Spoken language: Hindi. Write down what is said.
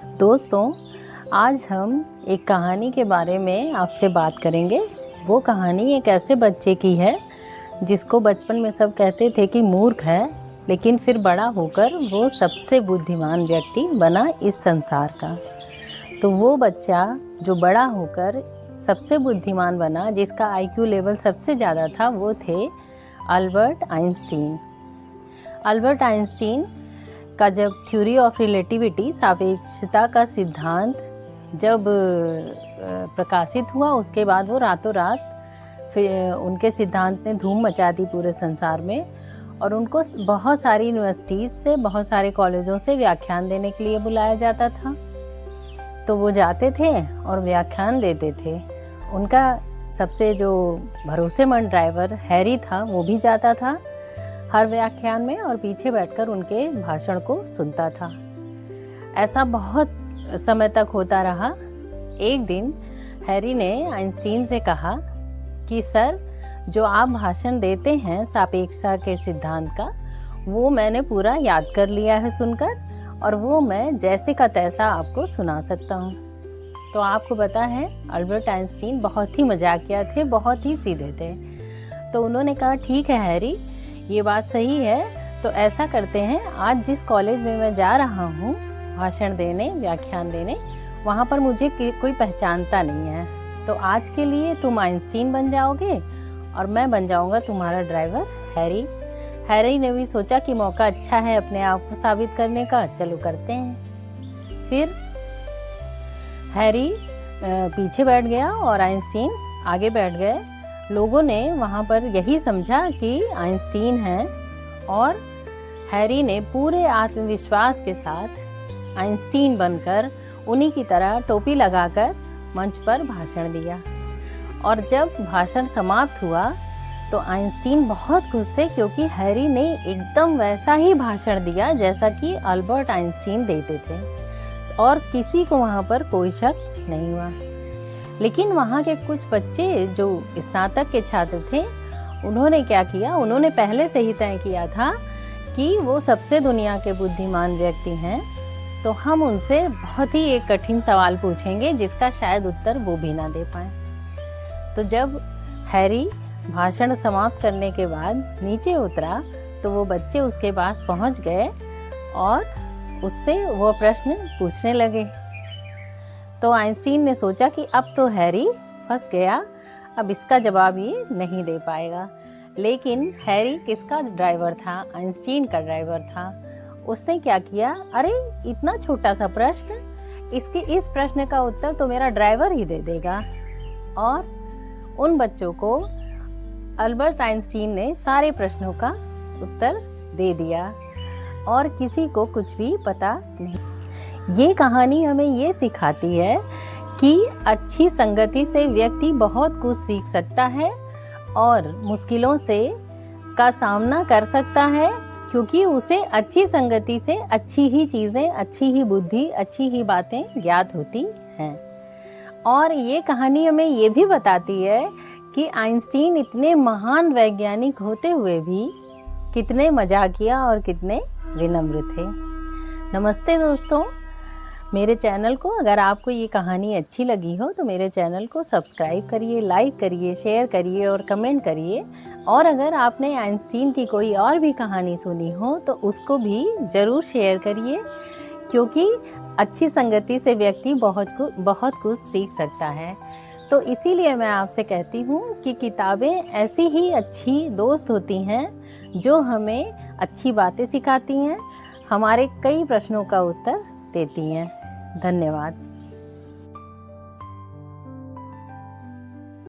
दोस्तों, आज हम एक कहानी के बारे में आपसे बात करेंगे। वो कहानी एक ऐसे बच्चे की है जिसको बचपन में सब कहते थे कि मूर्ख है, लेकिन फिर बड़ा होकर वो सबसे बुद्धिमान व्यक्ति बना इस संसार का। तो वो बच्चा जो बड़ा होकर सबसे बुद्धिमान बना, जिसका आईक्यू लेवल सबसे ज़्यादा था, वो थे अल्बर्ट आइंस्टीन। अल्बर्ट आइंस्टीन का जब थ्योरी ऑफ रिलेटिविटी, सापेक्षता का सिद्धांत जब प्रकाशित हुआ, उसके बाद वो रातों रात फिर उनके सिद्धांत ने धूम मचा दी पूरे संसार में, और उनको बहुत सारी यूनिवर्सिटीज़ से, बहुत सारे कॉलेजों से व्याख्यान देने के लिए बुलाया जाता था। तो वो जाते थे और व्याख्यान देते थे। उनका सबसे जो भरोसेमंद ड्राइवर हैरी था, वो भी जाता था हर व्याख्यान में और पीछे बैठकर उनके भाषण को सुनता था। ऐसा बहुत समय तक होता रहा। एक दिन हैरी ने आइंस्टीन से कहा कि सर, जो आप भाषण देते हैं सापेक्षता के सिद्धांत का, वो मैंने पूरा याद कर लिया है सुनकर, और वो मैं जैसे का तैसा आपको सुना सकता हूँ। तो आपको पता है, अल्बर्ट आइंस्टीन बहुत ही मजाकिया थे, बहुत ही सीधे थे। तो उन्होंने कहा, ठीक है हैरी, ये बात सही है, तो ऐसा करते हैं, आज जिस कॉलेज में मैं जा रहा हूँ भाषण देने, व्याख्यान देने, वहाँ पर मुझे कोई पहचानता नहीं है। तो आज के लिए तुम आइंस्टीन बन जाओगे और मैं बन जाऊँगा तुम्हारा ड्राइवर हैरी। हैरी ने भी सोचा कि मौका अच्छा है अपने आप को साबित करने का, चलो करते हैं। फिर हैरी पीछे बैठ गया और आइंस्टीन आगे बैठ गए। लोगों ने वहाँ पर यही समझा कि आइंस्टीन हैं, और हैरी ने पूरे आत्मविश्वास के साथ आइंस्टीन बनकर उन्हीं की तरह टोपी लगाकर मंच पर भाषण दिया। और जब भाषण समाप्त हुआ तो आइंस्टीन बहुत खुश थे, क्योंकि हैरी ने एकदम वैसा ही भाषण दिया जैसा कि अल्बर्ट आइंस्टीन देते थे, और किसी को वहाँ पर कोई शक नहीं हुआ। लेकिन वहाँ के कुछ बच्चे जो स्नातक के छात्र थे, उन्होंने क्या किया, उन्होंने पहले से ही तय किया था कि वो सबसे दुनिया के बुद्धिमान व्यक्ति हैं, तो हम उनसे बहुत ही एक कठिन सवाल पूछेंगे जिसका शायद उत्तर वो भी ना दे पाए। तो जब हैरी भाषण समाप्त करने के बाद नीचे उतरा, तो वो बच्चे उसके पास पहुंच गए और उससे वो प्रश्न पूछने लगे। तो आइंस्टीन ने सोचा कि अब तो हैरी फंस गया, अब इसका जवाब ये नहीं दे पाएगा। लेकिन हैरी किसका ड्राइवर था? आइंस्टीन का ड्राइवर था। उसने क्या किया, अरे इतना छोटा सा प्रश्न, इस प्रश्न का उत्तर तो मेरा ड्राइवर ही दे देगा। और उन बच्चों को अल्बर्ट आइंस्टीन ने सारे प्रश्नों का उत्तर दे दिया, और किसी को कुछ भी पता नहीं। ये कहानी हमें ये सिखाती है कि अच्छी संगति से व्यक्ति बहुत कुछ सीख सकता है और मुश्किलों से का सामना कर सकता है, क्योंकि उसे अच्छी संगति से अच्छी ही चीज़ें, अच्छी ही बुद्धि, अच्छी ही बातें ज्ञात होती हैं। और ये कहानी हमें ये भी बताती है कि आइंस्टीन इतने महान वैज्ञानिक होते हुए भी कितने मजाकिया और कितने विनम्र थे। नमस्ते दोस्तों, मेरे चैनल को, अगर आपको ये कहानी अच्छी लगी हो तो मेरे चैनल को सब्सक्राइब करिए, लाइक करिए, शेयर करिए और कमेंट करिए। और अगर आपने आइंस्टीन की कोई और भी कहानी सुनी हो तो उसको भी ज़रूर शेयर करिए, क्योंकि अच्छी संगति से व्यक्ति बहुत कुछ सीख सकता है। तो इसीलिए मैं आपसे कहती हूँ कि किताबें ऐसी ही अच्छी दोस्त होती हैं जो हमें अच्छी बातें सिखाती हैं, हमारे कई प्रश्नों का उत्तर देती हैं। धन्यवाद।